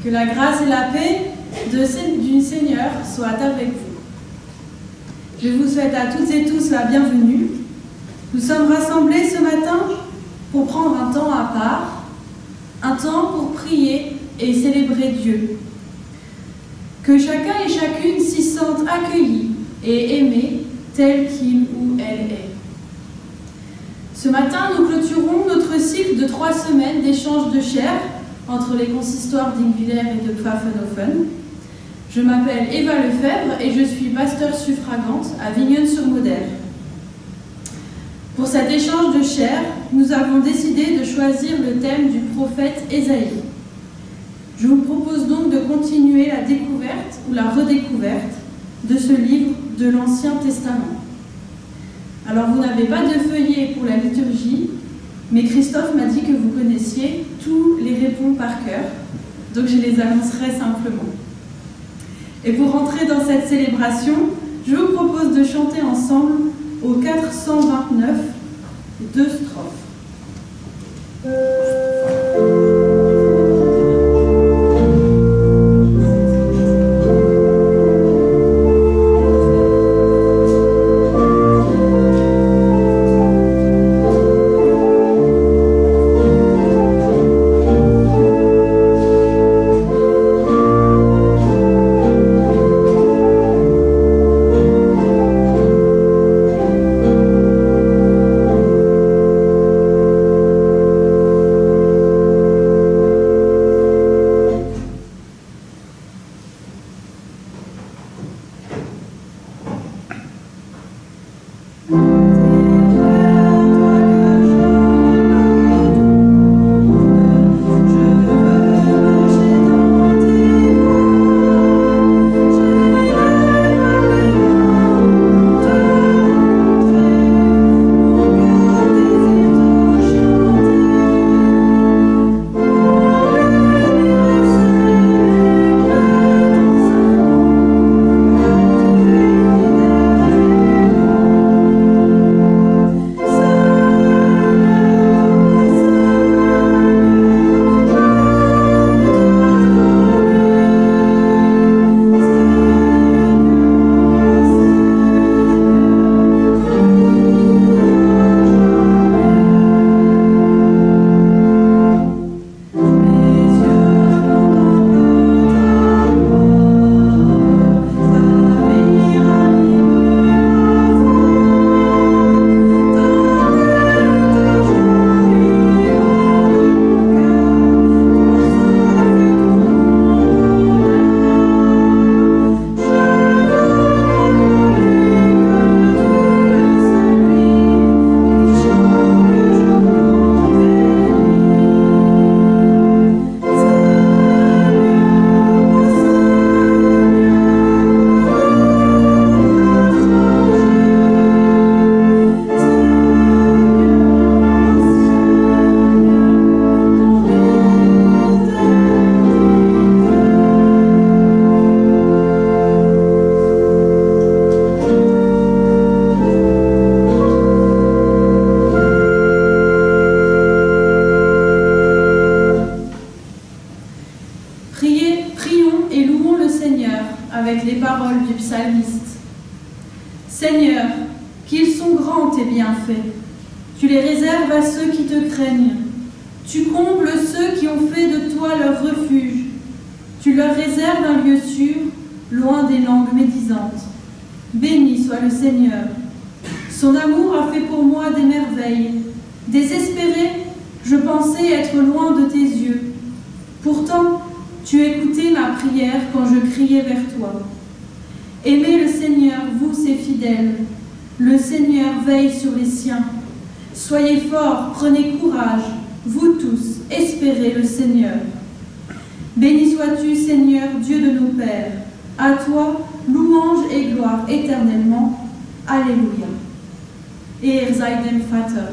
Que la grâce et la paix du Seigneur soient avec vous. Je vous souhaite à toutes et tous la bienvenue. Nous sommes rassemblés ce matin pour prendre un temps à part, un temps pour prier et célébrer Dieu. Que chacun et chacune s'y sente accueilli et aimé tel qu'il ou elle est. Ce matin, nous clôturons notre cycle de 3 semaines d'échange de chair entre les consistoires d'Ingwiller et de Pfaffenhofen. Je m'appelle Eva Lefebvre et je suis pasteur suffragante à Vigneux-sur-Moder. Pour cet échange de chair, nous avons décidé de choisir le thème du prophète Ésaïe. Je vous propose donc de continuer la découverte ou la redécouverte de ce livre de l'Ancien Testament. Alors vous n'avez pas de feuillet pour la liturgie, mais Christophe m'a dit que vous connaissiez tous les répons par cœur, donc je les annoncerai simplement. Et pour rentrer dans cette célébration, je vous propose de chanter ensemble au 429 2 strophes. Seigneur, qu'ils sont grands tes bienfaits. Tu les réserves à ceux qui te craignent. Tu combles ceux qui ont fait de toi leur refuge. Tu leur réserves un lieu sûr, loin des langues médisantes. Béni soit le Seigneur. Son amour a fait pour moi des merveilles. Désespéré, je pensais être loin de tes yeux. Pourtant, tu écoutais ma prière quand je criais vers toi. Aimez le Seigneur, vous ses fidèles. Le Seigneur veille sur les siens. Soyez forts, prenez courage, vous tous, espérez le Seigneur. Béni sois-tu, Seigneur, Dieu de nos pères. À toi, louange et gloire éternellement. Alléluia. Ehre sei dem Vater.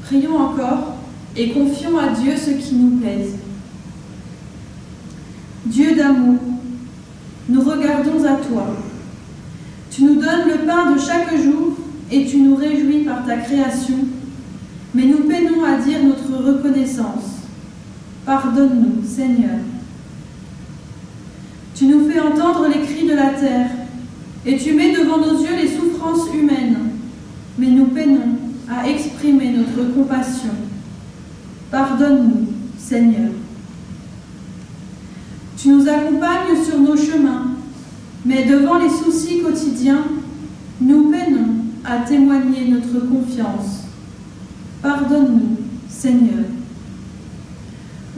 Prions encore et confions à Dieu ce qui nous plaise. Dieu d'amour, nous regardons à toi. Tu nous donnes le pain de chaque jour et tu nous réjouis par ta création, mais nous peinons à dire notre reconnaissance. Pardonne-nous, Seigneur. Tu nous fais entendre les cris de la terre et tu mets devant nos yeux les souffrances humaines, mais nous peinons à exprimer notre compassion. Pardonne-nous, Seigneur. Tu nous accompagnes sur nos chemins, mais devant les soucis quotidiens, nous peinons à témoigner notre confiance. Pardonne-nous, Seigneur.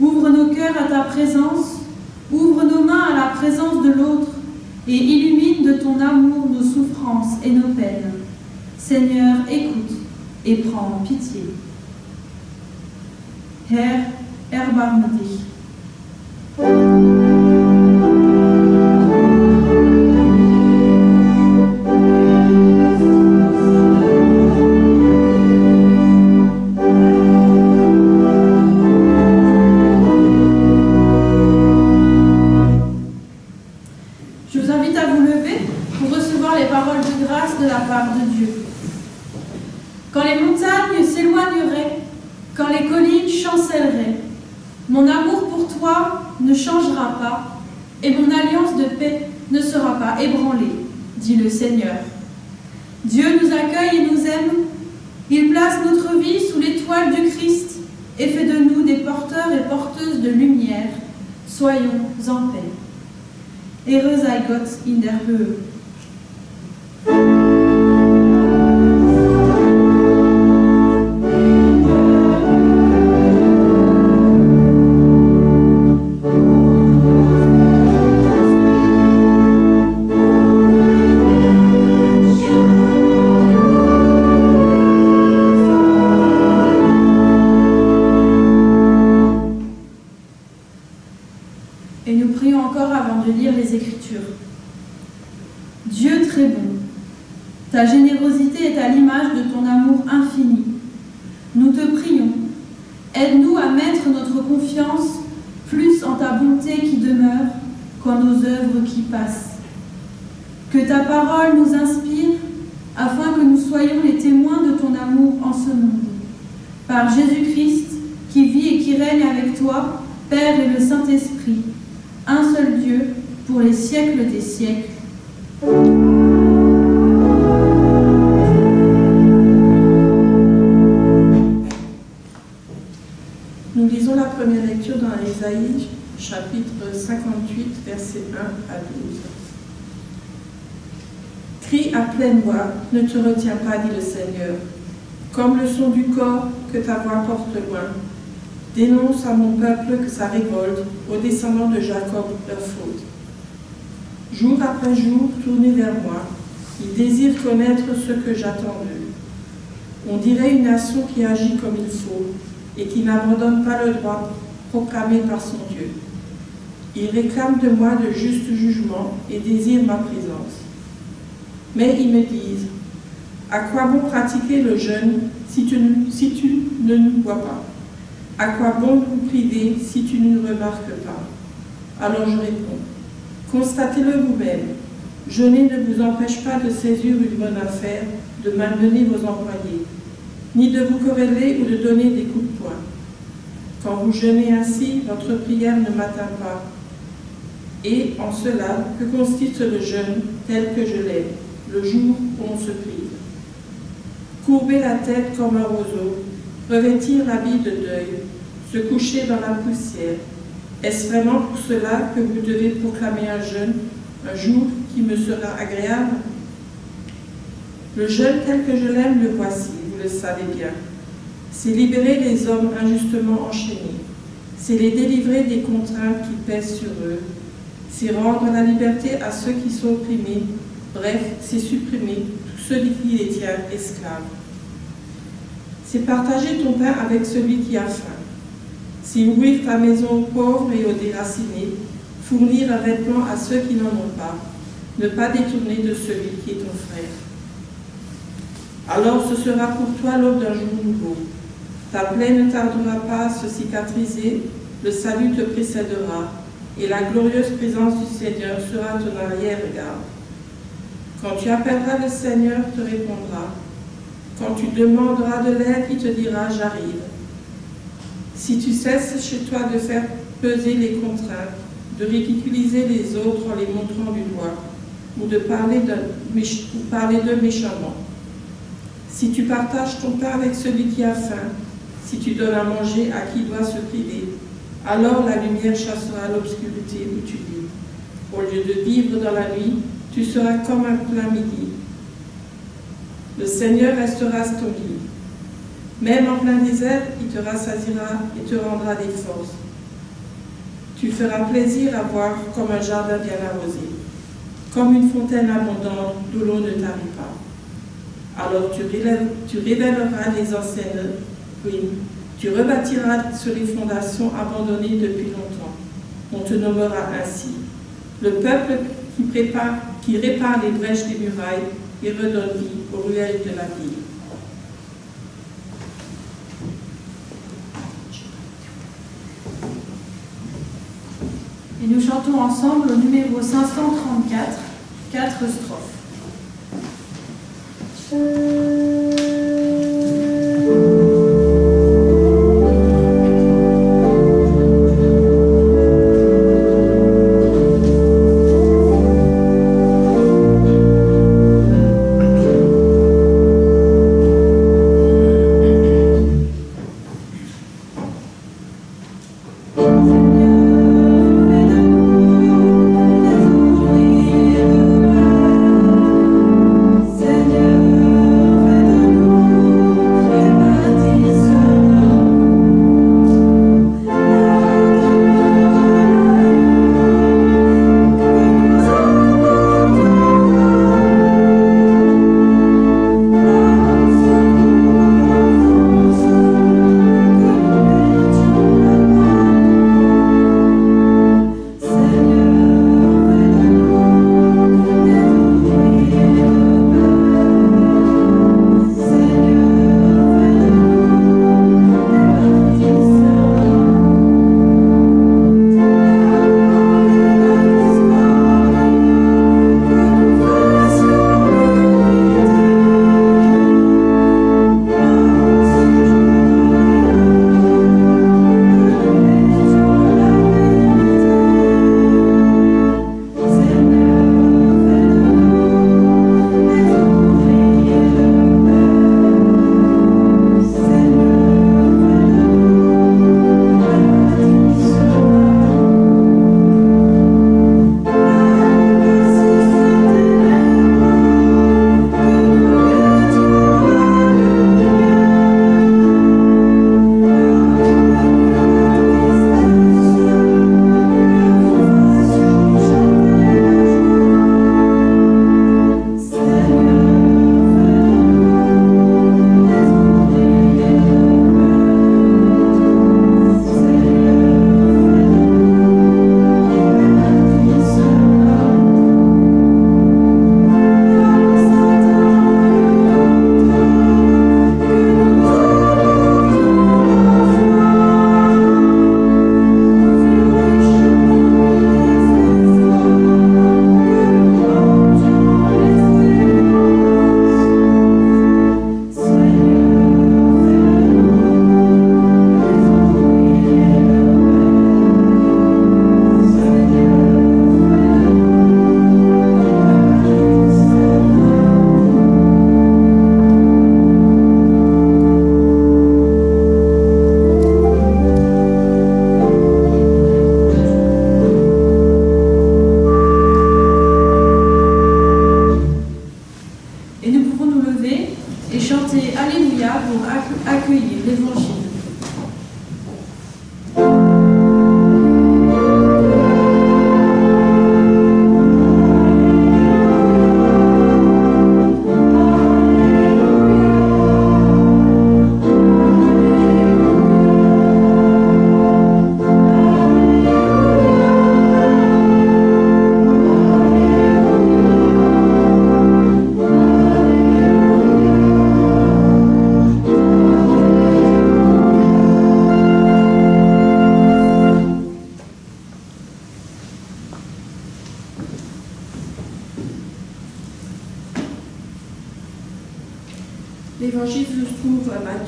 Ouvre nos cœurs à ta présence, ouvre nos mains à la présence de l'autre et illumine de ton amour nos souffrances et nos peines. Seigneur, écoute et prends pitié. Herr, erbarme dich. Je vous invite à vous lever pour recevoir les paroles de grâce de la part de Dieu. Quand les montagnes s'éloigneraient, quand les collines chancelleraient, mon amour pour toi ne changera pas et mon alliance de paix ne sera pas ébranlée, dit le Seigneur. Dieu nous accueille et nous aime. Il place notre vie sous l'étoile du Christ et fait de nous des porteurs et porteuses de lumière. Soyons en paix. Ehre sei Gott in der Höhe. Et nous prions encore avant de lire les Écritures. Dieu très bon, ta générosité est à l'image de ton amour infini. Nous te prions, aide-nous à mettre notre confiance plus en ta bonté qui demeure qu'en nos œuvres qui passent. Que ta parole nous inspire afin que nous soyons les témoins de ton amour en ce monde. Par Jésus-Christ, qui vit et qui règne avec toi, Père et le Saint-Esprit, un seul Dieu, pour les siècles des siècles. Nous lisons la première lecture dans Ésaïe, chapitre 58, versets 1 à 12. Crie à pleine voix, ne te retiens pas, dit le Seigneur, comme le son du corps que ta voix porte loin. Dénonce à mon peuple que sa révolte, aux descendants de Jacob leur faute. Jour après jour, tournez vers moi, ils désirent connaître ce que j'attends d'eux. On dirait une nation qui agit comme il faut et qui n'abandonne pas le droit proclamée par son Dieu. Il réclame de moi de justes jugements et désire ma présence. Mais ils me disent, à quoi bon pratiquer le jeûne si tu ne nous vois pas? À quoi bon nous priver si tu ne nous remarques pas? Alors je réponds, constatez-le vous-même. Jeûner ne vous empêche pas de saisir une bonne affaire, de malmener vos employés, ni de vous quereller ou de donner des coups de poing. Quand vous jeûnez ainsi, votre prière ne m'atteint pas. Et en cela, que consiste le jeûne tel que je l'aime, le jour où on se prive? Courber la tête comme un roseau, revêtir l'habit de deuil, se coucher dans la poussière. Est-ce vraiment pour cela que vous devez proclamer un jeûne, un jour qui me sera agréable? Le jeûne tel que je l'aime, le voici, vous le savez bien. C'est libérer les hommes injustement enchaînés. C'est les délivrer des contraintes qui pèsent sur eux. C'est rendre la liberté à ceux qui sont opprimés. Bref, c'est supprimer tous ceux qui les tiennent esclaves. C'est partager ton pain avec celui qui a faim. C'est ouvrir ta maison aux pauvres et aux déracinés, fournir un vêtement à ceux qui n'en ont pas, ne pas détourner de celui qui est ton frère. Alors ce sera pour toi l'aube d'un jour nouveau. Ta plaie ne tardera pas à se cicatriser, le salut te précédera, et la glorieuse présence du Seigneur sera ton arrière-garde. Quand tu appelleras, le Seigneur te répondra. Quand tu demanderas de l'aide, il te dira « J'arrive ». Si tu cesses chez toi de faire peser les contraintes, de ridiculiser les autres en les montrant du doigt, ou de parler d'eux méchamment, si tu partages ton pain avec celui qui a faim, si tu donnes à manger à qui doit se priver, alors la lumière chassera l'obscurité où tu vis. Au lieu de vivre dans la nuit, tu seras comme un plein midi. Le Seigneur restera ton guide. Même en plein désert, il te rassasiera et te rendra des forces. Tu feras plaisir à voir comme un jardin bien arrosé, comme une fontaine abondante d'où l'eau ne tarit pas. Alors tu révéleras les anciennes ruines, tu rebâtiras sur les fondations abandonnées depuis longtemps. On te nommera ainsi. Le peuple qui répare les brèches des murailles et redonne vie aux ruelles de la ville. Et nous chantons ensemble au numéro 534, 4 strophes. Seigneur,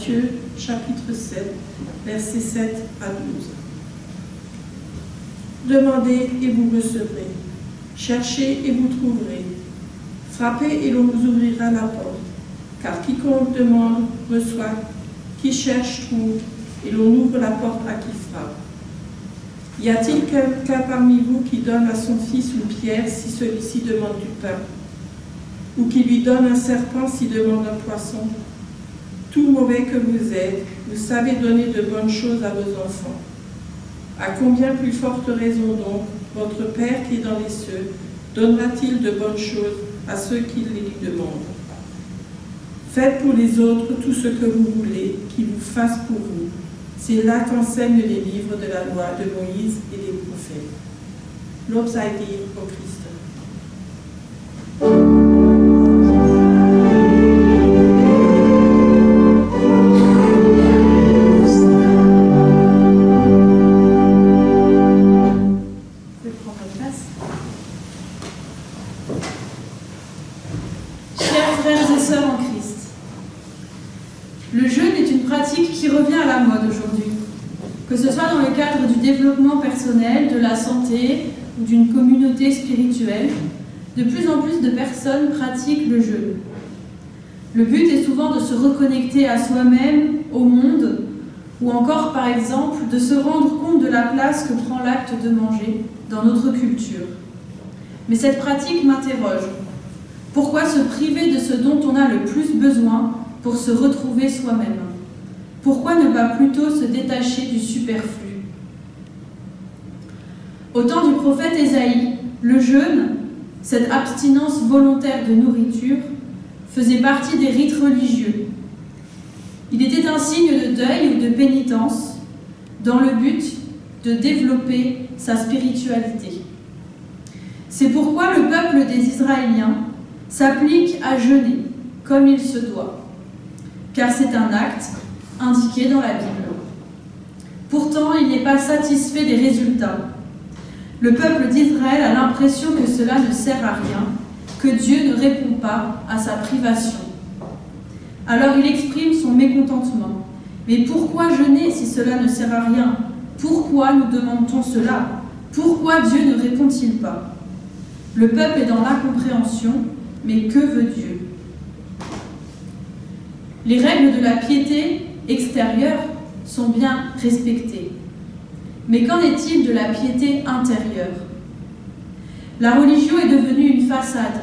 Matthieu, chapitre 7, versets 7 à 12. Demandez et vous recevrez. Cherchez et vous trouverez. Frappez et l'on vous ouvrira la porte. Car quiconque demande, reçoit. Qui cherche, trouve. Et l'on ouvre la porte à qui frappe. Y a-t-il quelqu'un parmi vous qui donne à son fils une pierre si celui-ci demande du pain? Ou qui lui donne un serpent s'il demande un poisson? Tout mauvais que vous êtes, vous savez donner de bonnes choses à vos enfants. À combien plus forte raison donc, votre Père qui est dans les cieux, donnera-t-il de bonnes choses à ceux qui les lui demandent? Faites pour les autres tout ce que vous voulez qu'ils vous fassent pour vous. C'est là qu'enseignent les livres de la loi de Moïse et des prophètes. Lob sei dir, ô Christ. Chers frères et sœurs en Christ, le jeûne est une pratique qui revient à la mode aujourd'hui, que ce soit dans le cadre du développement personnel, de la santé ou d'une communauté spirituelle. De plus en plus de personnes pratiquent le jeûne. Le but est souvent de se reconnecter à soi-même, au monde, ou encore, par exemple, de se rendre compte de la place que prend l'acte de manger dans notre culture. Mais cette pratique m'interroge. Pourquoi se priver de ce dont on a le plus besoin pour se retrouver soi-même? Pourquoi ne pas plutôt se détacher du superflu? Au temps du prophète Ésaïe, le jeûne, cette abstinence volontaire de nourriture, faisait partie des rites religieux. Il était un signe de deuil ou de pénitence dans le but de développer sa spiritualité. C'est pourquoi le peuple des Israéliens s'applique à jeûner comme il se doit, car c'est un acte indiqué dans la Bible. Pourtant, il n'est pas satisfait des résultats. Le peuple d'Israël a l'impression que cela ne sert à rien, que Dieu ne répond pas à sa privation. Alors il exprime son mécontentement. Mais pourquoi jeûner si cela ne sert à rien? Pourquoi nous demande-t-on cela? Pourquoi Dieu ne répond-il pas? Le peuple est dans l'incompréhension, mais que veut Dieu? Les règles de la piété extérieure sont bien respectées. Mais qu'en est-il de la piété intérieure? La religion est devenue une façade,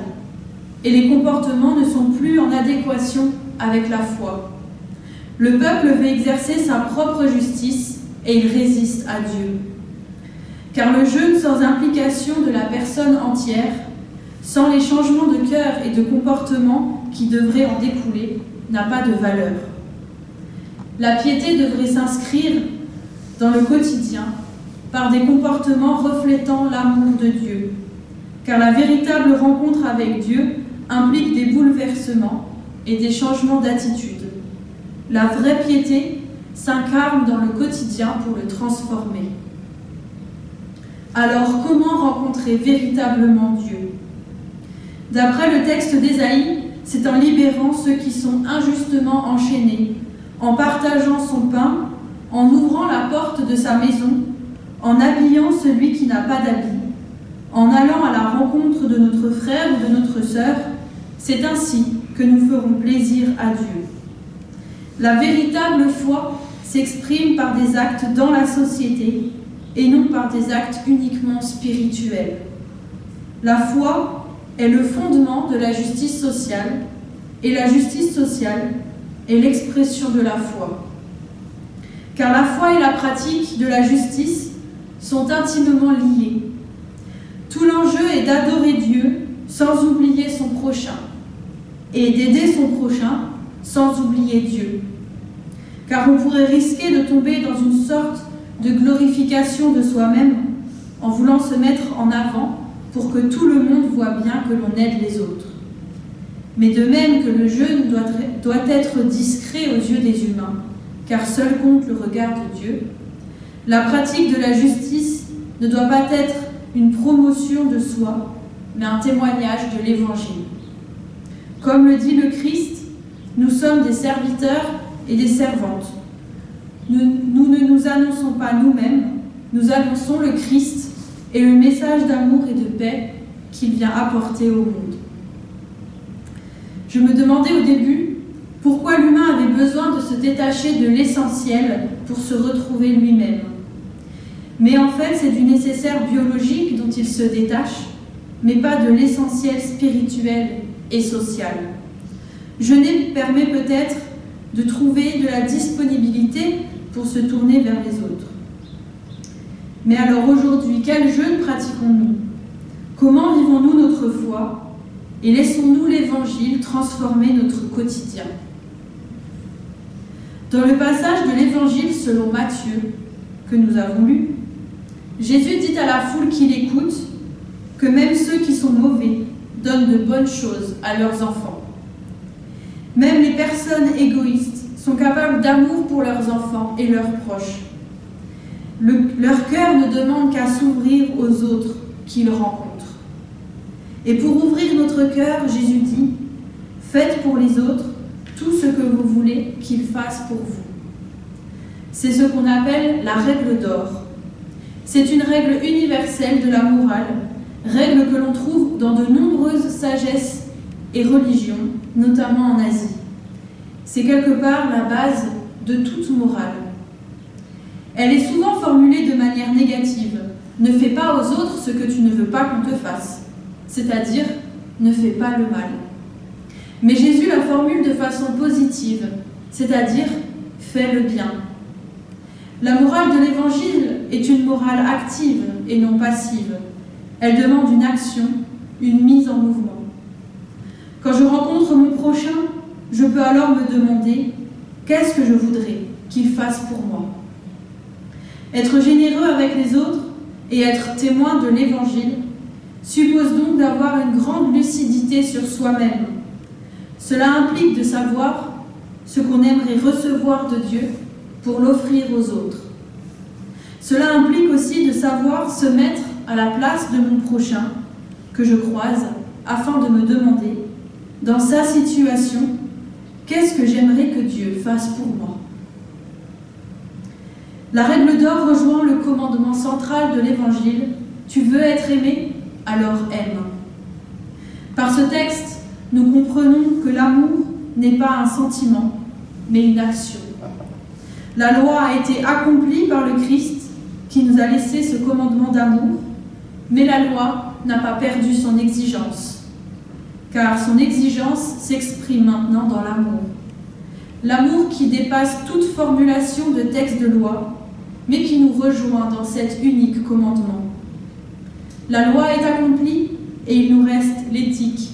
et les comportements ne sont plus en adéquation avec la foi. Le peuple veut exercer sa propre justice, et il résiste à Dieu. Car le jeûne sans implication de la personne entière, sans les changements de cœur et de comportement qui devraient en découler, n'a pas de valeur. La piété devrait s'inscrire dans le quotidien par des comportements reflétant l'amour de Dieu, car la véritable rencontre avec Dieu implique des bouleversements et des changements d'attitude. La vraie piété s'incarne dans le quotidien pour le transformer. Alors, comment rencontrer véritablement Dieu? D'après le texte d'Ésaïe, c'est en libérant ceux qui sont injustement enchaînés, en partageant son pain, en ouvrant la porte de sa maison, en habillant celui qui n'a pas d'habit, en allant à la rencontre de notre frère ou de notre sœur. C'est ainsi que nous ferons plaisir à Dieu. La véritable foi s'exprime par des actes dans la société et non par des actes uniquement spirituels. La foi est le fondement de la justice sociale, et la justice sociale est l'expression de la foi. Car la foi et la pratique de la justice sont intimement liées. Tout l'enjeu est d'adorer Dieu sans oublier son prochain, et d'aider son prochain sans oublier Dieu. Car on pourrait risquer de tomber dans une sorte de glorification de soi-même en voulant se mettre en avant pour que tout le monde voit bien que l'on aide les autres. Mais de même que le jeûne doit être discret aux yeux des humains, car seul compte le regard de Dieu, la pratique de la justice ne doit pas être une promotion de soi, mais un témoignage de l'Évangile. Comme le dit le Christ, nous sommes des serviteurs et des servantes. Nous ne nous annonçons pas nous-mêmes, nous annonçons le Christ et le message d'amour et de paix qu'il vient apporter au monde. Je me demandais au début pourquoi l'humain avait besoin de se détacher de l'essentiel pour se retrouver lui-même. Mais en fait, c'est du nécessaire biologique dont il se détache, mais pas de l'essentiel spirituel et social. Jeûner permet peut-être de trouver de la disponibilité pour se tourner vers les autres. Mais alors aujourd'hui, quel jeûne pratiquons-nous? Comment vivons-nous notre foi? Et laissons-nous l'Évangile transformer notre quotidien? Dans le passage de l'Évangile selon Matthieu, que nous avons lu, Jésus dit à la foule qui l'écoute que même ceux qui sont mauvais donnent de bonnes choses à leurs enfants. Même les personnes égoïstes sont capables d'amour pour leurs enfants et leurs proches. Leur cœur ne demande qu'à s'ouvrir aux autres qu'ils rencontrent. Et pour ouvrir notre cœur, Jésus dit « Faites pour les autres tout ce que vous voulez qu'ils fassent pour vous. » C'est ce qu'on appelle la règle d'or. C'est une règle universelle de la morale, règle que l'on trouve dans de nombreuses sagesses et religions, notamment en Asie. C'est quelque part la base de toute morale. Elle est souvent formulée de manière négative. Ne fais pas aux autres ce que tu ne veux pas qu'on te fasse. C'est-à-dire, ne fais pas le mal. Mais Jésus la formule de façon positive, c'est-à-dire, fais le bien. La morale de l'Évangile est une morale active et non passive. Elle demande une action, une mise en mouvement. Quand je rencontre mon prochain, je peux alors me demander « Qu'est-ce que je voudrais qu'il fasse pour moi ?» Être généreux avec les autres et être témoin de l'Évangile suppose donc d'avoir une grande lucidité sur soi-même. Cela implique de savoir ce qu'on aimerait recevoir de Dieu pour l'offrir aux autres. Cela implique aussi de savoir se mettre à la place de mon prochain que je croise afin de me demander, dans sa situation, qu'est-ce que j'aimerais que Dieu fasse pour moi? La règle d'or rejoint le commandement central de l'Évangile « Tu veux être aimé? Alors aime ». Par ce texte, nous comprenons que l'amour n'est pas un sentiment, mais une action. La loi a été accomplie par le Christ qui nous a laissé ce commandement d'amour, mais la loi n'a pas perdu son exigence, car son exigence s'exprime maintenant dans l'amour. L'amour qui dépasse toute formulation de texte de loi, mais qui nous rejoint dans cet unique commandement. La loi est accomplie et il nous reste l'éthique,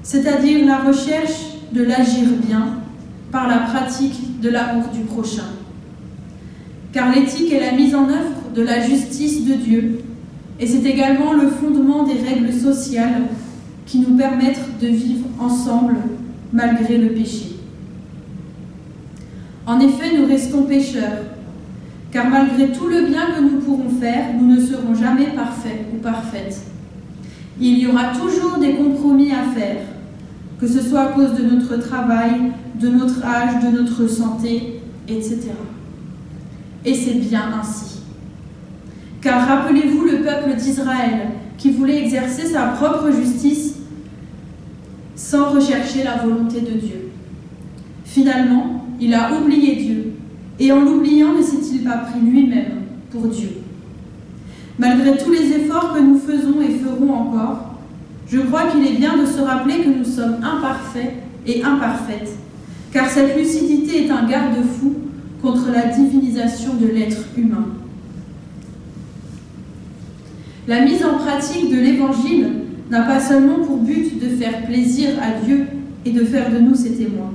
c'est-à-dire la recherche de l'agir bien par la pratique de l'amour du prochain. Car l'éthique est la mise en œuvre de la justice de Dieu et c'est également le fondement des règles sociales qui nous permettent de vivre ensemble malgré le péché. En effet, nous restons pécheurs, car malgré tout le bien que nous pourrons faire, nous ne serons jamais parfaits ou parfaites. Il y aura toujours des compromis à faire, que ce soit à cause de notre travail, de notre âge, de notre santé, etc. Et c'est bien ainsi. Car rappelez-vous le peuple d'Israël qui voulait exercer sa propre justice sans rechercher la volonté de Dieu. Finalement, il a oublié Dieu, et en l'oubliant, ne s'est-il pas pris lui-même pour Dieu? Malgré tous les efforts que nous faisons et ferons encore, je crois qu'il est bien de se rappeler que nous sommes imparfaits et imparfaites, car cette lucidité est un garde-fou contre la divinisation de l'être humain. La mise en pratique de l'Évangile n'a pas seulement pour but de faire plaisir à Dieu et de faire de nous ses témoins.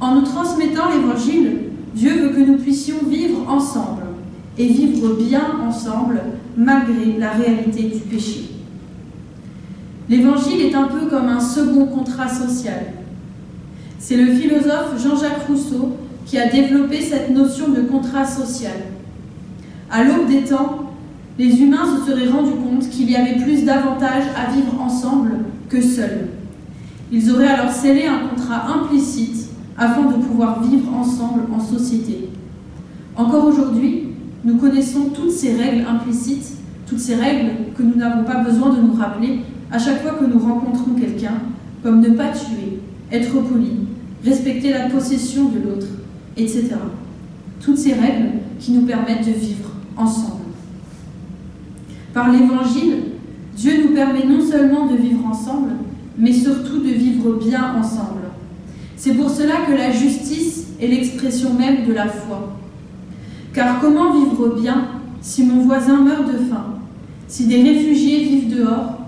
En nous transmettant l'Évangile, Dieu veut que nous puissions vivre ensemble et vivre bien ensemble malgré la réalité du péché. L'Évangile est un peu comme un second contrat social. C'est le philosophe Jean-Jacques Rousseau qui a développé cette notion de contrat social. À l'aube des temps, les humains se seraient rendus compte qu'il y avait plus d'avantages à vivre ensemble que seuls. Ils auraient alors scellé un contrat implicite afin de pouvoir vivre ensemble en société. Encore aujourd'hui, nous connaissons toutes ces règles implicites, toutes ces règles que nous n'avons pas besoin de nous rappeler à chaque fois que nous rencontrons quelqu'un, comme ne pas tuer, être poli, respecter la possession de l'autre, etc. Toutes ces règles qui nous permettent de vivre ensemble. Par l'Évangile, Dieu nous permet non seulement de vivre ensemble, mais surtout de vivre bien ensemble. C'est pour cela que la justice est l'expression même de la foi. Car comment vivre bien si mon voisin meurt de faim, si des réfugiés vivent dehors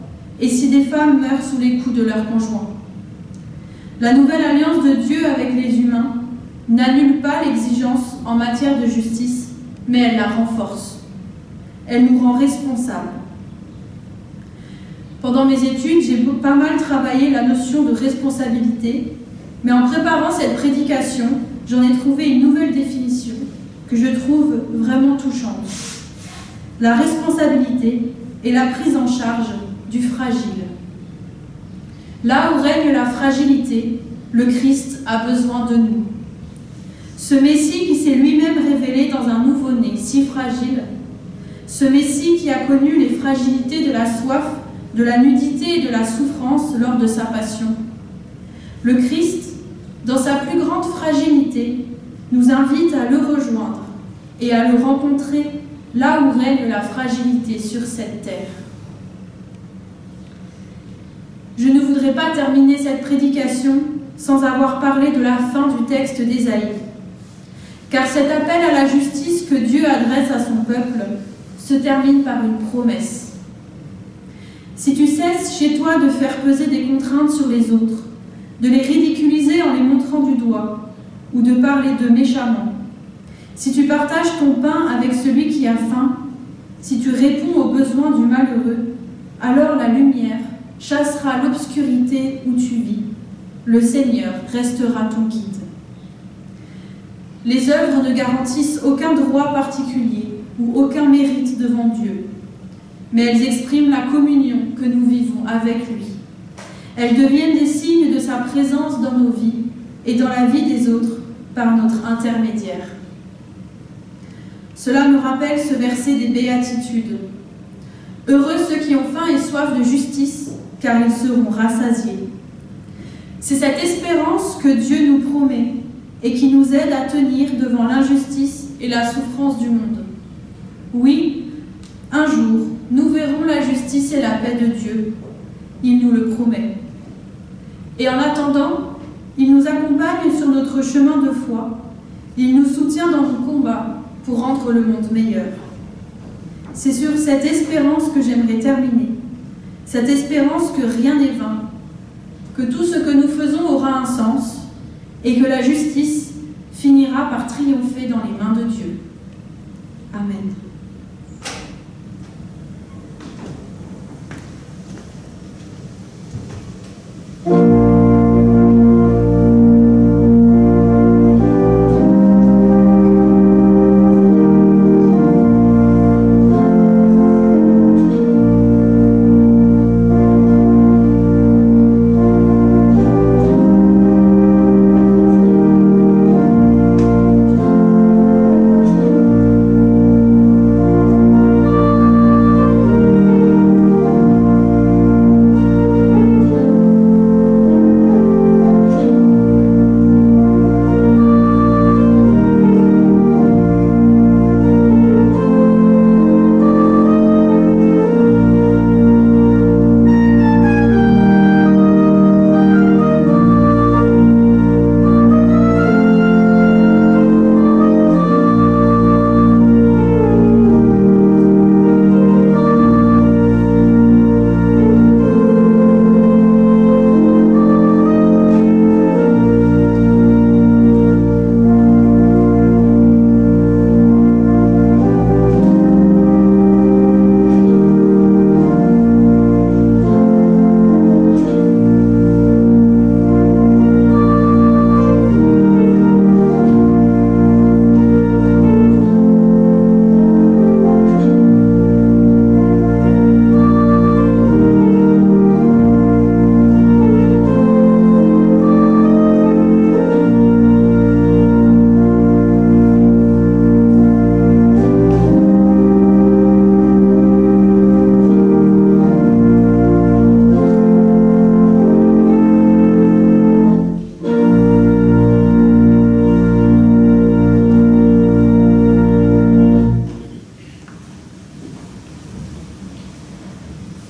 et si des femmes meurent sous les coups de leurs conjoints? La nouvelle alliance de Dieu avec les humains n'annule pas l'exigence en matière de justice, mais elle la renforce. Elle nous rend responsables. Pendant mes études, j'ai pas mal travaillé la notion de responsabilité, mais en préparant cette prédication, j'en ai trouvé une nouvelle définition que je trouve vraiment touchante. La responsabilité est la prise en charge du fragile. Là où règne la fragilité, le Christ a besoin de nous. Ce Messie qui s'est lui-même révélé dans un nouveau-né si fragile, ce Messie qui a connu les fragilités de la soif, de la nudité et de la souffrance lors de sa passion. Le Christ, dans sa plus grande fragilité, nous invite à le rejoindre et à le rencontrer là où règne la fragilité sur cette terre. Je ne voudrais pas terminer cette prédication sans avoir parlé de la fin du texte d'Ésaïe, car cet appel à la justice que Dieu adresse à son peuple se termine par une promesse. Si tu cesses chez toi de faire peser des contraintes sur les autres, de les ridiculiser en les montrant du doigt, ou de parler d'eux méchamment, si tu partages ton pain avec celui qui a faim, si tu réponds aux besoins du malheureux, alors la lumière chassera l'obscurité où tu vis. Le Seigneur restera ton guide. Les œuvres ne garantissent aucun droit particulier ou aucun mérite devant Dieu, mais elles expriment la communion que nous vivons avec lui. Elles deviennent des signes de sa présence dans nos vies et dans la vie des autres par notre intermédiaire. Cela me rappelle ce verset des Béatitudes. Heureux ceux qui ont faim et soif de justice, car ils seront rassasiés. C'est cette espérance que Dieu nous promet et qui nous aide à tenir devant l'injustice et la souffrance du monde. Oui, un jour, nous verrons la justice et la paix de Dieu. Il nous le promet. Et en attendant, il nous accompagne sur notre chemin de foi. Il nous soutient dans nos combats pour rendre le monde meilleur. C'est sur cette espérance que j'aimerais terminer. Cette espérance que rien n'est vain, que tout ce que nous faisons aura un sens et que la justice finira par triompher dans les mains de Dieu. Amen.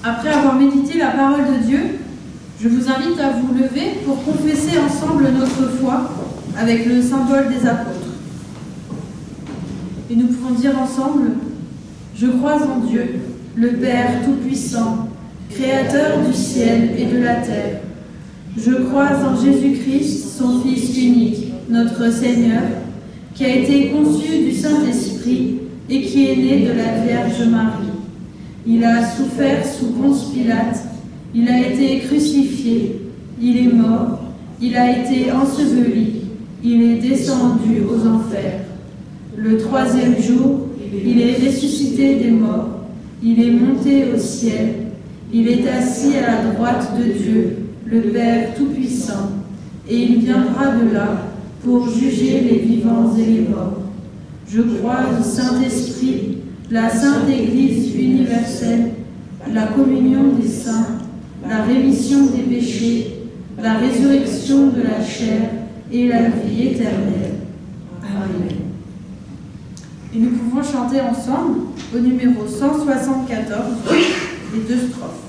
Après avoir médité la parole de Dieu, je vous invite à vous lever pour confesser ensemble notre foi avec le symbole des apôtres. Et nous pouvons dire ensemble: je crois en Dieu, le Père Tout-Puissant, Créateur du ciel et de la terre. Je crois en Jésus-Christ, son Fils unique, notre Seigneur, qui a été conçu du Saint-Esprit et qui est né de la Vierge Marie. Il a souffert sous Ponce Pilate, il a été crucifié, il est mort, il a été enseveli, il est descendu aux enfers. Le troisième jour, il est ressuscité des morts, il est monté au ciel, il est assis à la droite de Dieu, le Père Tout-Puissant, et il viendra de là pour juger les vivants et les morts. Je crois au Saint-Esprit, la Sainte Église universelle, la communion des saints, la rémission des péchés, la résurrection de la chair et la vie éternelle. Amen. Et nous pouvons chanter ensemble au numéro 174, les deux strophes.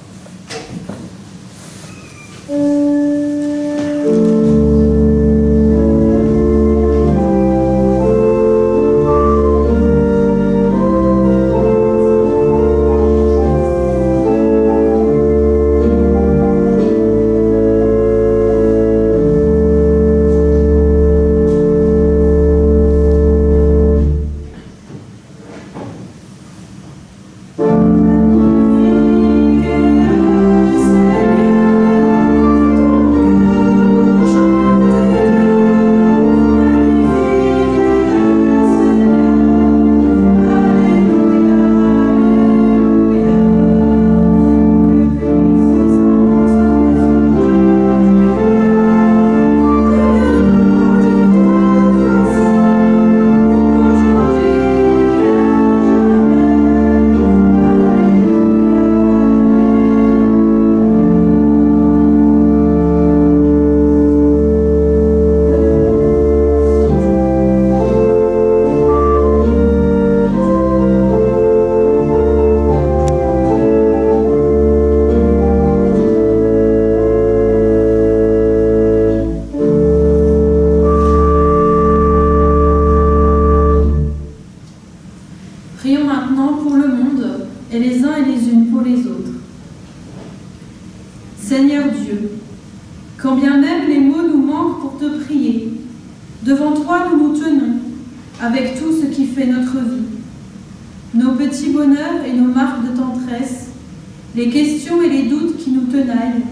Les questions et les doutes qui nous tenaillent,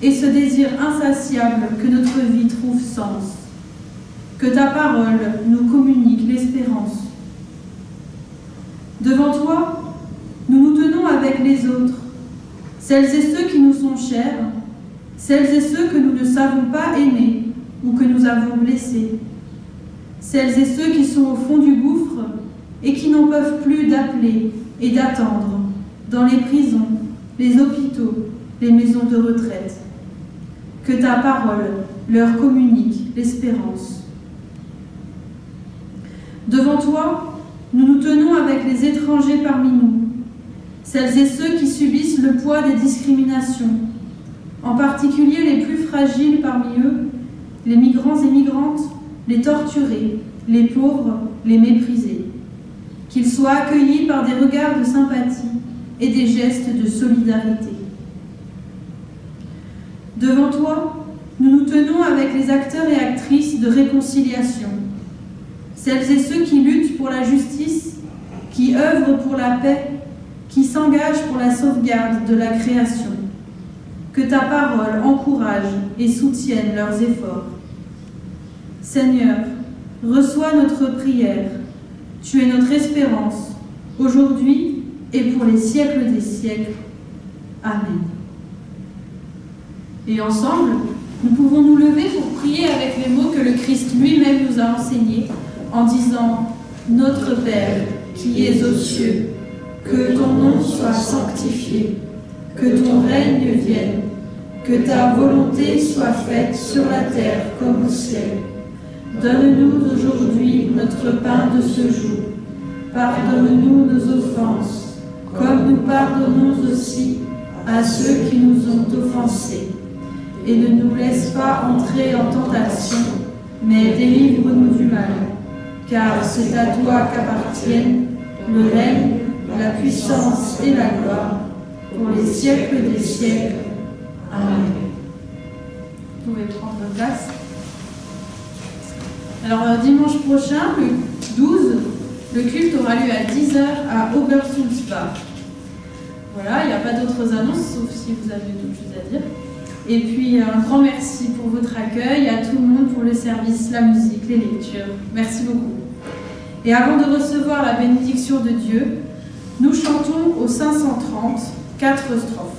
et ce désir insatiable que notre vie trouve sens. Que ta parole nous communique l'espérance. Devant toi, nous nous tenons avec les autres, celles et ceux qui nous sont chers, celles et ceux que nous ne savons pas aimer ou que nous avons blessés, celles et ceux qui sont au fond du gouffre et qui n'en peuvent plus d'appeler et d'attendre dans les prisons, les hôpitaux, les maisons de retraite. Que ta parole leur communique l'espérance. Devant toi, nous nous tenons avec les étrangers parmi nous, celles et ceux qui subissent le poids des discriminations, en particulier les plus fragiles parmi eux, les migrants et migrantes, les torturés, les pauvres, les méprisés. Qu'ils soient accueillis par des regards de sympathie et des gestes de solidarité. Devant toi, nous nous tenons avec les acteurs et actrices de réconciliation, celles et ceux qui luttent pour la justice, qui œuvrent pour la paix, qui s'engagent pour la sauvegarde de la création. Que ta parole encourage et soutienne leurs efforts. Seigneur, reçois notre prière. Tu es notre espérance, aujourd'hui et pour les siècles des siècles. Amen. Et ensemble, nous pouvons nous lever pour prier avec les mots que le Christ lui-même nous a enseignés, en disant « Notre Père, qui es aux cieux, que ton nom soit sanctifié, que ton règne vienne, que ta volonté soit faite sur la terre comme au ciel. Donne-nous aujourd'hui notre pain de ce jour. Pardonne-nous nos offenses, comme nous pardonnons aussi à ceux qui nous ont offensés. Et ne nous laisse pas entrer en tentation, mais délivre-nous du mal. Car c'est à toi qu'appartiennent le règne, la puissance et la gloire, pour les siècles des siècles. Amen. Vous pouvez prendre place. Alors, dimanche prochain, le 12, le culte aura lieu à 10h à Obersulzbach. Voilà, il n'y a pas d'autres annonces, sauf si vous avez d'autres choses à dire. Et puis, un grand merci pour votre accueil, à tout le monde pour le service, la musique, les lectures. Merci beaucoup. Et avant de recevoir la bénédiction de Dieu, nous chantons au 530 4 strophes.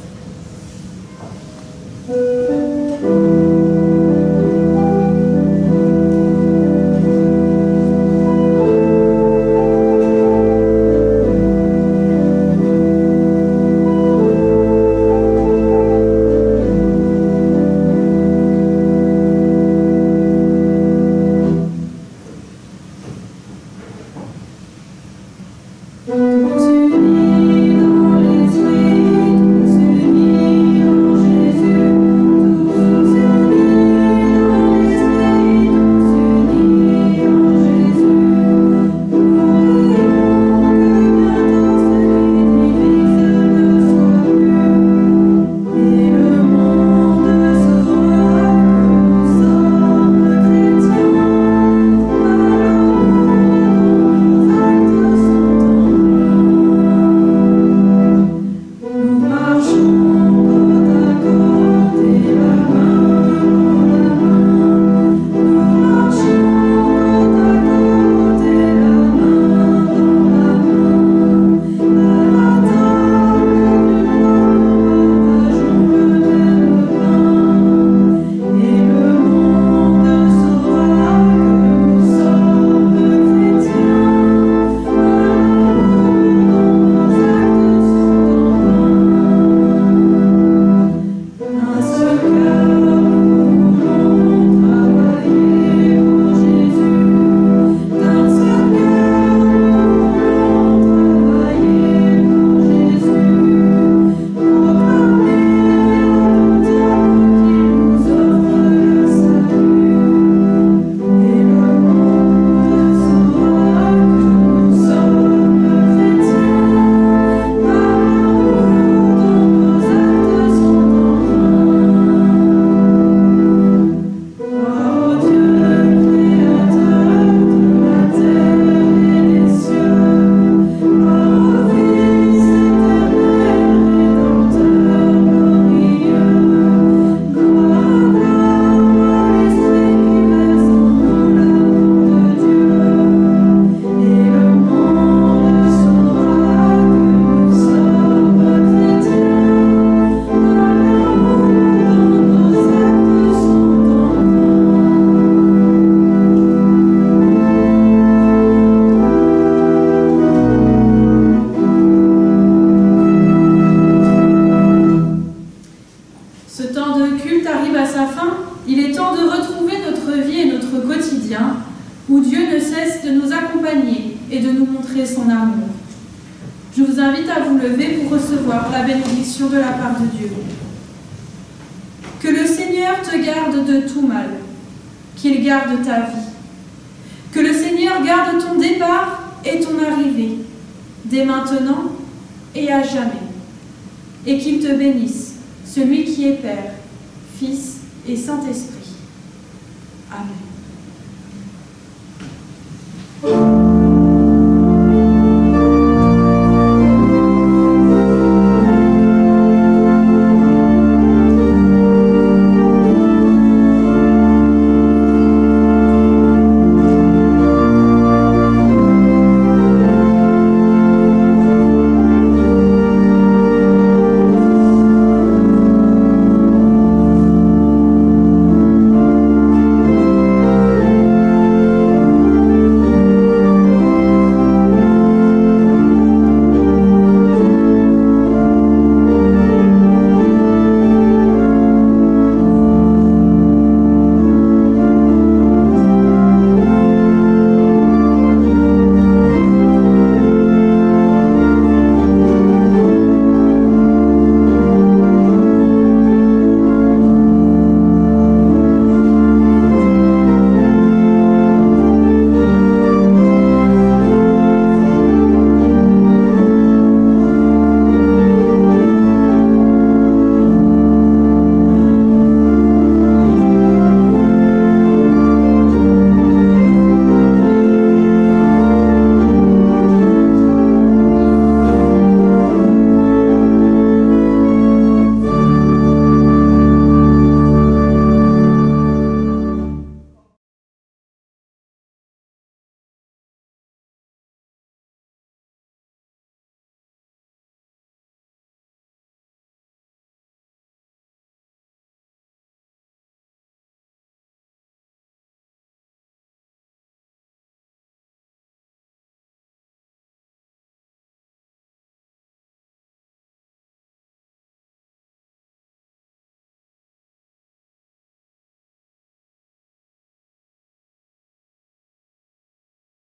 Je vous invite à vous lever pour recevoir la bénédiction de la part de Dieu. Que le Seigneur te garde de tout mal, qu'il garde ta vie. Que le Seigneur garde ton départ et ton arrivée, dès maintenant et à jamais. Et qu'il te bénisse, celui qui est Père, Fils et Saint-Esprit. Amen.